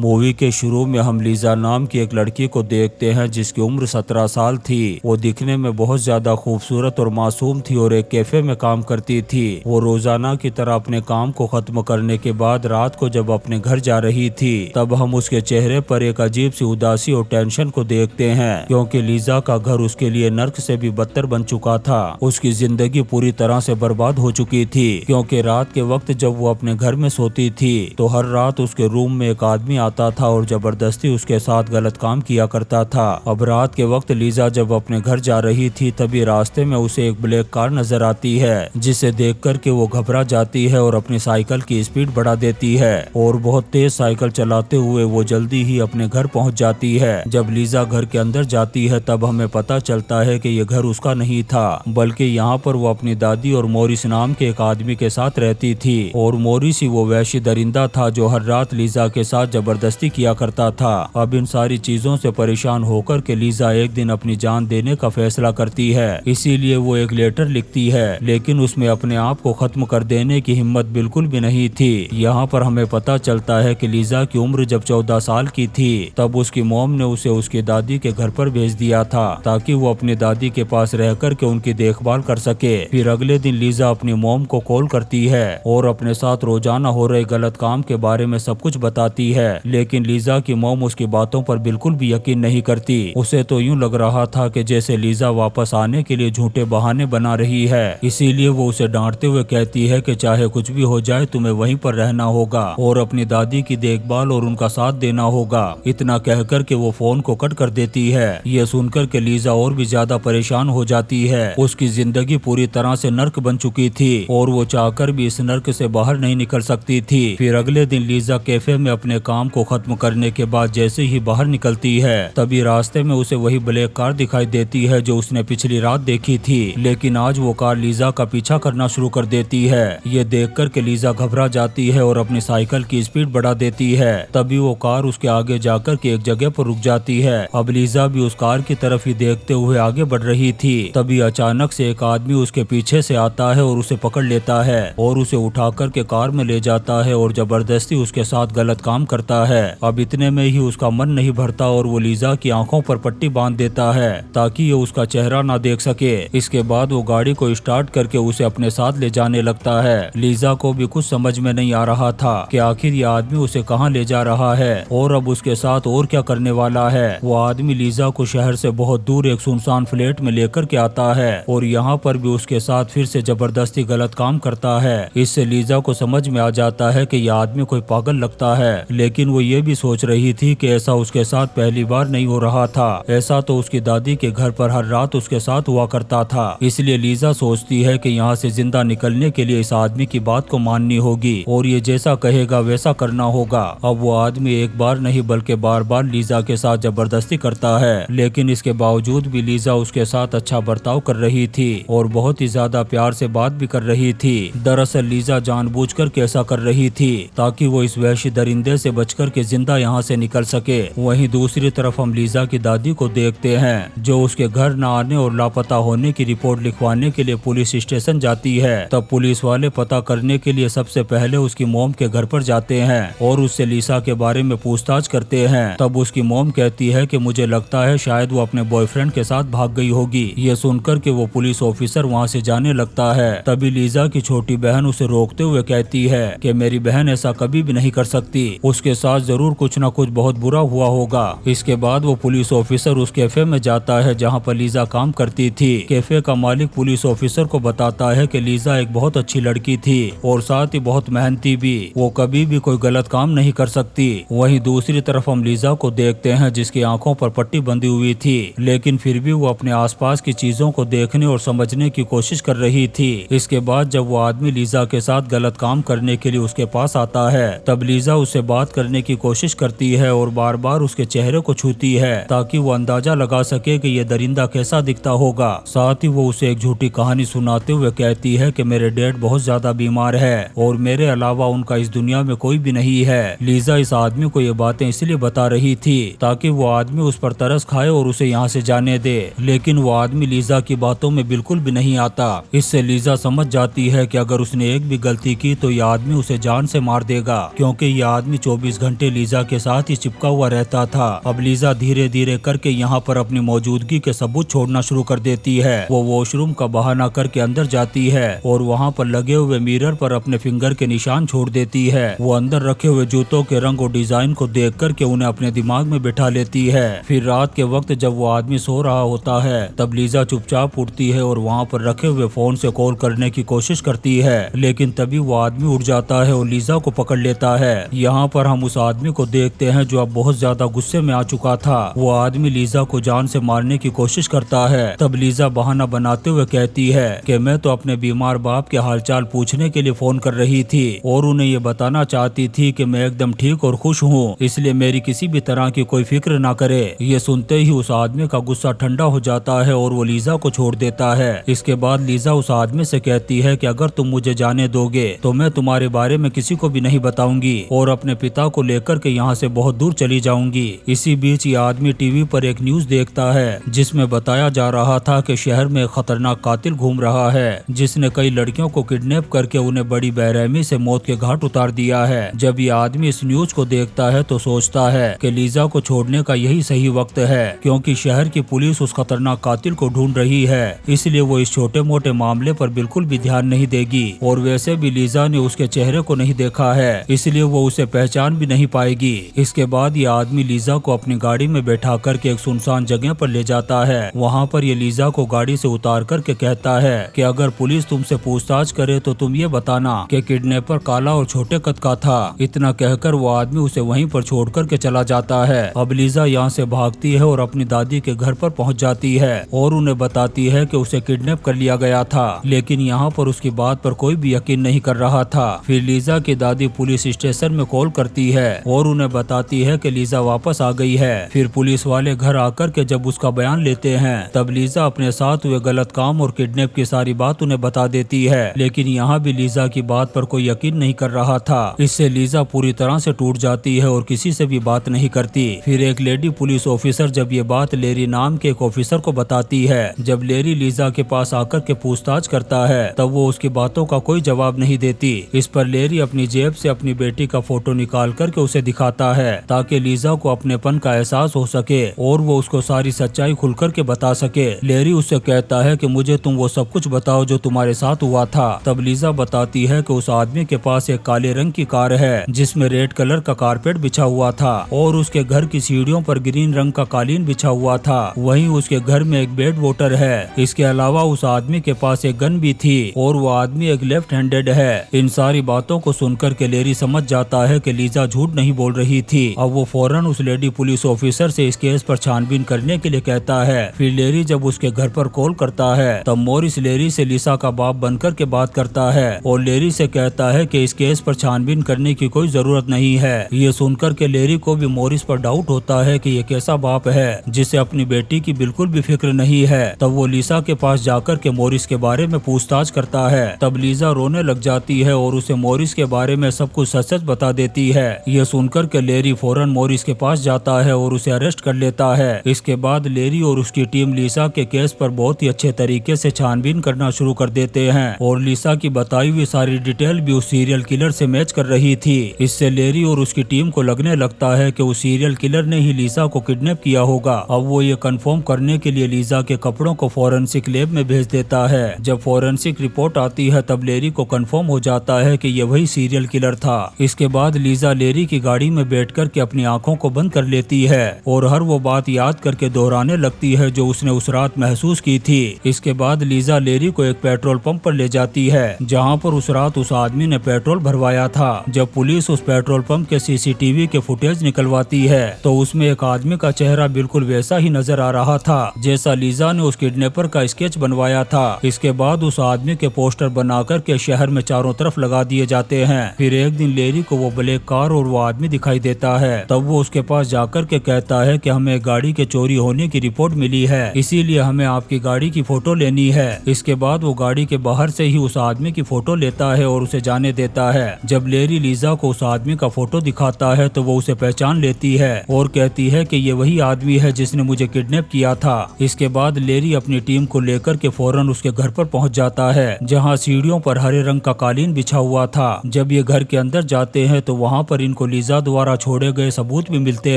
Movie के शुरू में हम लीजा नाम की एक लड़की को देखते हैं जिसकी उम्र 17 साल थी। वो दिखने में बहुत ज्यादा खूबसूरत और मासूम थी और एक कैफे में काम करती थी। वो रोजाना की तरह अपने काम को खत्म करने के बाद रात को जब अपने घर जा रही थी तब हम उसके चेहरे पर एक अजीब सी उदासी और टेंशन को देखते हैं, क्योंकि लीजा का घर उसके लिए नर्क से भी बदतर बन चुका था। उसकी जिंदगी पूरी तरह से बर्बाद हो चुकी थी, क्योंकि रात के वक्त जब वो अपने घर में सोती थी तो हर रात उसके रूम में एक आदमी आता था और जबरदस्ती उसके साथ गलत काम किया करता था। अब रात के वक्त लीजा जब अपने घर जा रही थी तभी रास्ते में उसे एक ब्लैक कार नजर आती है, जिसे देख कर के वो घबरा जाती है और अपनी साइकिल की स्पीड बढ़ा देती है और बहुत तेज साइकिल चलाते हुए वो जल्दी ही अपने घर पहुंच जाती है। जब लीजा घर के अंदर जाती है तब हमें पता चलता है कि ये घर उसका नहीं था, बल्कि यहाँ पर वो अपनी दादी और मोरिस नाम के एक आदमी के साथ रहती थी। और मोरिस ही वो वैश्य दरिंदा था जो हर रात लीजा के साथ जबरदस्ती किया करता था। अब इन सारी चीजों से परेशान होकर के लीजा एक दिन अपनी जान देने का फैसला करती है। इसीलिए वो एक लेटर लिखती है, लेकिन उसमें अपने आप को खत्म कर देने की हिम्मत बिल्कुल भी नहीं थी। यहाँ पर हमें पता चलता है कि लीजा की उम्र जब 14 साल की थी तब उसकी मॉम ने उसे उसकी दादी के घर पर भेज दिया था ताकि वो अपनी दादी के पास रह कर के उनकी देखभाल कर सके। फिर अगले दिन लीजा अपनी मॉम को कॉल करती है और अपने साथ रोजाना हो रहे गलत काम के बारे में सब कुछ बताती है, लेकिन लीजा की मॉम उसकी बातों पर बिल्कुल भी यकीन नहीं करती। उसे तो यूं लग रहा था कि जैसे लीजा वापस आने के लिए झूठे बहाने बना रही है। इसीलिए वो उसे डांटते हुए कहती है कि चाहे कुछ भी हो जाए तुम्हें वहीं पर रहना होगा और अपनी दादी की देखभाल और उनका साथ देना होगा। इतना कहकर के वो फोन को कट कर देती है। ये सुनकर के लीजा और भी ज्यादा परेशान हो जाती है। उसकी जिंदगी पूरी तरह से नर्क बन चुकी थी और वो चाहकर भी इस नर्क से बाहर नहीं निकल सकती थी। फिर अगले दिन लीजा कैफे में अपने काम को खत्म करने के बाद जैसे ही बाहर निकलती है तभी रास्ते में उसे वही ब्लैक कार दिखाई देती है जो उसने पिछली रात देखी थी, लेकिन आज वो कार लीजा का पीछा करना शुरू कर देती है। ये देखकर के लीजा घबरा जाती है और अपनी साइकिल की स्पीड बढ़ा देती है। तभी वो कार उसके आगे जाकर के एक जगह पर रुक जाती है। अब लीजा भी उस कार की तरफ ही देखते हुए आगे बढ़ रही थी। तभी अचानक से एक आदमी उसके पीछे से आता है और उसे पकड़ लेता है और उसे उठाकर के कार में ले जाता है और जबरदस्ती उसके साथ गलत काम करता है। अब इतने में ही उसका मन नहीं भरता और वो लीजा की आंखों पर पट्टी बांध देता है ताकि ये उसका चेहरा ना देख सके। इसके बाद वो गाड़ी को स्टार्ट करके उसे अपने साथ ले जाने लगता है। लीजा को भी कुछ समझ में नहीं आ रहा था कि आखिर ये आदमी उसे कहाँ ले जा रहा है और अब उसके साथ और क्या करने वाला है। वो आदमी लीजा को शहर से बहुत दूर एक सुनसान फ्लैट में लेकर के आता है और यहाँ पर भी उसके साथ फिर से जबरदस्ती गलत काम करता है। इससे लीजा को समझ में आ जाता है कि यह आदमी कोई पागल लगता है, लेकिन वो ये भी सोच रही थी कि ऐसा उसके साथ पहली बार नहीं हो रहा था। ऐसा तो उसकी दादी के घर पर हर रात उसके साथ हुआ करता था। इसलिए लीजा सोचती है कि यहाँ से जिंदा निकलने के लिए इस आदमी की बात को माननी होगी और ये जैसा कहेगा वैसा करना होगा। अब वो आदमी एक बार नहीं बल्कि बार बार लीजा के साथ जबरदस्ती करता है, लेकिन इसके बावजूद भी लीजा उसके साथ अच्छा बर्ताव कर रही थी और बहुत ही ज्यादा प्यार से बात भी कर रही थी। दरअसल लीजा जानबूझकर कैसा कर रही थी ताकि वो इस वैश्य दरिंदे से बचकर के जिंदा यहाँ से निकल सके। वहीं दूसरी तरफ हम लीजा की दादी को देखते हैं जो उसके घर न आने और लापता होने की रिपोर्ट लिखवाने के लिए पुलिस स्टेशन जाती है। तब पुलिस वाले पता करने के लिए सबसे पहले उसकी मोम के घर पर जाते हैं और उससे लीजा के बारे में पूछताछ करते हैं। तब उसकी मोम कहती है कि मुझे लगता है शायद वो अपने बॉयफ्रेंड के साथ भाग गई होगी। ये सुनकर के वो पुलिस ऑफिसर वहाँ से जाने लगता है। तभी लीजा की छोटी बहन उसे रोकते हुए कहती है कि मेरी बहन ऐसा कभी भी नहीं कर सकती, उसके साथ जरूर कुछ न कुछ बहुत बुरा हुआ होगा। इसके बाद वो पुलिस ऑफिसर उस कैफे में जाता है जहाँ पर लीजा काम करती थी। कैफे का मालिक पुलिस ऑफिसर को बताता है कि लीजा एक बहुत अच्छी लड़की थी और साथ ही बहुत मेहनती भी, वो कभी भी कोई गलत काम नहीं कर सकती। वहीं दूसरी तरफ हम लीजा को देखते हैं जिसकी आंखों पर पट्टी बंधी हुई थी, लेकिन फिर भी वो अपने आसपास की चीजों को देखने और समझने की कोशिश कर रही थी। इसके बाद जब वो आदमी लीजा के साथ गलत काम करने के लिए उसके पास आता है तब लीजा उससे बात करने की कोशिश करती है और बार बार उसके चेहरे को छूती है ताकि वो अंदाजा लगा सके कि ये दरिंदा कैसा दिखता होगा। साथ ही वो उसे एक झूठी कहानी सुनाते हुए कहती है कि मेरे डैड बहुत ज्यादा बीमार है और मेरे अलावा उनका इस दुनिया में कोई भी नहीं है। लीजा इस आदमी को ये बातें इसलिए बता रही थी ताकि वो आदमी उस पर तरस खाए और उसे यहाँ से जाने दे, लेकिन वो आदमी लीजा की बातों में बिल्कुल भी नहीं आता। इससे लीजा समझ जाती है कि अगर उसने एक भी गलती की तो यह आदमी उसे जान से मार देगा, क्योंकि यह आदमी 24 घंटे घंटे लीजा के साथ ही चिपका हुआ रहता था। अब लीजा धीरे धीरे करके यहाँ पर अपनी मौजूदगी के सबूत छोड़ना शुरू कर देती है। वो वॉशरूम का बहाना करके अंदर जाती है और वहाँ पर लगे हुए मिरर पर अपने फिंगर के निशान छोड़ देती है। वो अंदर रखे हुए जूतों के रंग और डिजाइन को देख करके उन्हें अपने दिमाग में बिठा लेती है। फिर रात के वक्त जब वो आदमी सो रहा होता है तब लीजा चुपचाप उठती है और वहाँ पर रखे हुए फोन से कॉल करने की कोशिश करती है, लेकिन तभी वो आदमी उठ जाता है और लीजा को पकड़ लेता है। यहाँ पर हम उस आदमी को देखते हैं जो अब बहुत ज्यादा गुस्से में आ चुका था। वो आदमी लीजा को जान से मारने की कोशिश करता है। तब लीजा बहाना बनाते हुए कहती है कि मैं तो अपने बीमार बाप के हालचाल पूछने के लिए फोन कर रही थी और उन्हें ये बताना चाहती थी कि मैं एकदम ठीक और खुश हूँ, इसलिए मेरी किसी भी तरह की कोई फिक्र ना करे। ये सुनते ही उस आदमी का गुस्सा ठंडा हो जाता है और वो लीजा को छोड़ देता है। इसके बाद लीजा उस आदमी से कहती है कि अगर तुम मुझे जाने दोगे तो मैं तुम्हारे बारे में किसी को भी नहीं बताऊंगी और अपने पिता को लेकर के यहाँ से बहुत दूर चली जाऊंगी। इसी बीच ये आदमी टीवी पर एक न्यूज देखता है जिसमें बताया जा रहा था कि शहर में खतरनाक कातिल घूम रहा है जिसने कई लड़कियों को किडनैप करके उन्हें बड़ी बेरहमी से मौत के घाट उतार दिया है। जब ये आदमी इस न्यूज को देखता है तो सोचता है कि लीजा को छोड़ने का यही सही वक्त है, क्योंकि शहर की पुलिस उस खतरनाक कातिल को ढूंढ रही है, इसलिए वो इस छोटे मोटे मामले पर बिल्कुल भी ध्यान नहीं देगी। और वैसे भी लीजा ने उसके चेहरे को नहीं देखा है, इसलिए वो उसे पहचान भी नहीं पाएगी। इसके बाद ये आदमी लीजा को अपनी गाड़ी में बैठा करके एक सुनसान जगह पर ले जाता है। वहाँ पर ये लीजा को गाड़ी से उतार करके कहता है कि अगर पुलिस तुमसे पूछताछ करे तो तुम ये बताना कि किडनैपर काला और छोटे कद का था। इतना कहकर वो आदमी उसे वहीं पर छोड़ करके चला जाता है। अब लीजा यहाँ से भागती है और अपनी दादी के घर पर पहुँच जाती है और उन्हें बताती है कि उसे किडनैप कर लिया गया था, लेकिन यहाँ पर उसकी बात पर कोई भी यकीन नहीं कर रहा था। फिर लीजा की दादी पुलिस स्टेशन में कॉल करती है और उन्हें बताती है कि लीजा वापस आ गई है। फिर पुलिस वाले घर आकर के जब उसका बयान लेते हैं तब लीजा अपने साथ हुए गलत काम और किडनैप की सारी बात उन्हें बता देती है, लेकिन यहाँ भी लीजा की बात पर कोई यकीन नहीं कर रहा था। इससे लीजा पूरी तरह से टूट जाती है और किसी से भी बात नहीं करती। फिर एक लेडी पुलिस ऑफिसर जब ये बात लेरी नाम के एक ऑफिसर को बताती है। जब लेरी लीजा के पास आकर के पूछताछ करता है तब वो उसकी बातों का कोई जवाब नहीं देती। इस पर लेरी अपनी जेब से अपनी बेटी का फोटो निकाल करके उसे दिखाता है ताकि लीजा को अपनेपन का एहसास हो सके और वो उसको सारी सच्चाई खुल करके बता सके। लेरी उससे कहता है कि मुझे तुम वो सब कुछ बताओ जो तुम्हारे साथ हुआ था। तब लीजा बताती है कि उस आदमी के पास एक काले रंग की कार है जिसमें रेड कलर का कारपेट बिछा हुआ था और उसके घर की सीढ़ियों पर ग्रीन रंग का कालीन बिछा हुआ था। वहीं उसके घर में एक बेड वोटर है। इसके अलावा उस आदमी के पास एक गन भी थी और वो आदमी एक लेफ्ट हैंडेड है। इन सारी बातों को सुनकर के लेरी समझ जाता है कि लीजा झूठ नहीं बोल रही थी। अब वो फौरन उस लेडी पुलिस ऑफिसर से इस केस पर छानबीन करने के लिए कहता है। फिर लेरी जब उसके घर पर कॉल करता है तब मॉरिस लेरी से लीसा का बाप बनकर के बात करता है और लेरी से कहता है कि इस केस पर छानबीन करने की कोई जरूरत नहीं है। ये सुनकर के लेरी को भी मॉरिस पर डाउट होता है कि ये कैसा बाप है जिसे अपनी बेटी की बिल्कुल भी फिक्र नहीं है। तब वो लीसा के पास जाकर के मॉरिस के बारे में पूछताछ करता है। तब लीजा रोने लग जाती है और उसे मॉरिस के बारे में सब कुछ सच सच बता देती है। ये सुनकर के लेरी फौरन मॉरिस के पास जाता है और उसे अरेस्ट कर लेता है। इसके बाद लेरी और उसकी टीम लीसा के केस पर बहुत ही अच्छे तरीके से छानबीन करना शुरू कर देते हैं और लीसा की बताई हुई सारी डिटेल भी उस सीरियल किलर से मैच कर रही थी। इससे लेरी और उसकी टीम को लगने लगता है कि उस सीरियल किलर ने ही लीसा को किडनैप किया होगा। अब वो ये कंफर्म करने के लिए लीजा के कपड़ों को फॉरेंसिक लैब में भेज देता है। जब फॉरेंसिक रिपोर्ट आती है तब लेरी को कंफर्म हो जाता है कि ये वही सीरियल किलर था। इसके बाद लीजा लेरी की गाड़ी में बैठकर के अपनी आंखों को बंद कर लेती है और हर वो बात याद करके दोहराने लगती है जो उसने उस रात महसूस की थी। इसके बाद लीजा लेरी को एक पेट्रोल पंप पर ले जाती है जहाँ पर उस रात उस आदमी ने पेट्रोल भरवाया था। जब पुलिस उस पेट्रोल पंप के सीसीटीवी के फुटेज निकलवाती है तो उसमें एक आदमी का चेहरा बिल्कुल वैसा ही नजर आ रहा था जैसा लीजा ने उस किडनैपर का स्केच बनवाया था। इसके बाद उस आदमी के पोस्टर बनाकर के शहर में चारों तरफ लगा दिए जाते हैं। फिर एक दिन लेरी को वो ब्लैक कार और वो आदमी दिखाई देता है। तब वो उसके पास जाकर के कहता है कि हमें गाड़ी के चोरी होने की रिपोर्ट मिली है, इसीलिए हमें आपकी गाड़ी की फोटो लेनी है। इसके बाद वो गाड़ी के बाहर से ही उस आदमी की फोटो लेता है और उसे जाने देता है। जब लेरी लीजा को उस आदमी का फोटो दिखाता है तो वो उसे पहचान लेती है और कहती है कि ये वही आदमी है जिसने मुझे किडनैप किया था। इसके बाद लेरी अपनी टीम को लेकर के फौरन उसके घर पर पहुंच जाता है जहां सीढ़ियों पर हरे रंग का कालीन बिछा हुआ था। जब ये घर के अंदर जाते हैं तो वहां पर इन इनको लीजा द्वारा छोड़े गए सबूत भी मिलते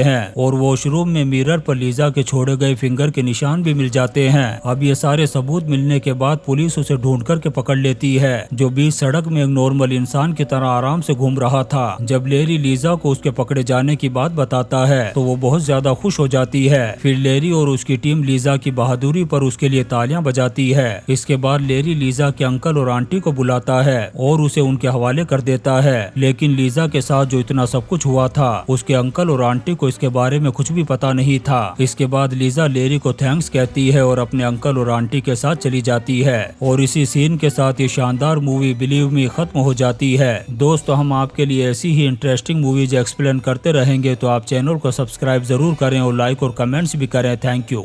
हैं और वॉशरूम में मिरर पर लीजा के छोड़े गए फिंगर के निशान भी मिल जाते हैं। अब ये सारे सबूत मिलने के बाद पुलिस उसे ढूंढ करके पकड़ लेती है, जो बीच सड़क में एक नॉर्मल इंसान की तरह आराम से घूम रहा था। जब लेरी लीजा को उसके पकड़े जाने की बात बताता है तो वो बहुत ज्यादा खुश हो जाती है। फिर लेरी और उसकी टीम लीजा की बहादुरी पर उसके लिए तालियां बजाती है। इसके बाद लेरी लीजा के अंकल और आंटी को बुलाता है और उसे उनके हवाले कर देता है। लेकिन लीजा के साथ जो इतना सब कुछ हुआ था उसके अंकल और आंटी को इसके बारे में कुछ भी पता नहीं था। इसके बाद लीजा लेरी को थैंक्स कहती है और अपने अंकल और आंटी के साथ चली जाती है और इसी सीन के साथ ये शानदार मूवी बिलीव मी खत्म हो जाती है। दोस्तों, हम आपके लिए ऐसी ही इंटरेस्टिंग मूवीज एक्सप्लेन करते रहेंगे, तो आप चैनल को सब्सक्राइब जरूर करें और लाइक और कमेंट्स भी करें। Thank you.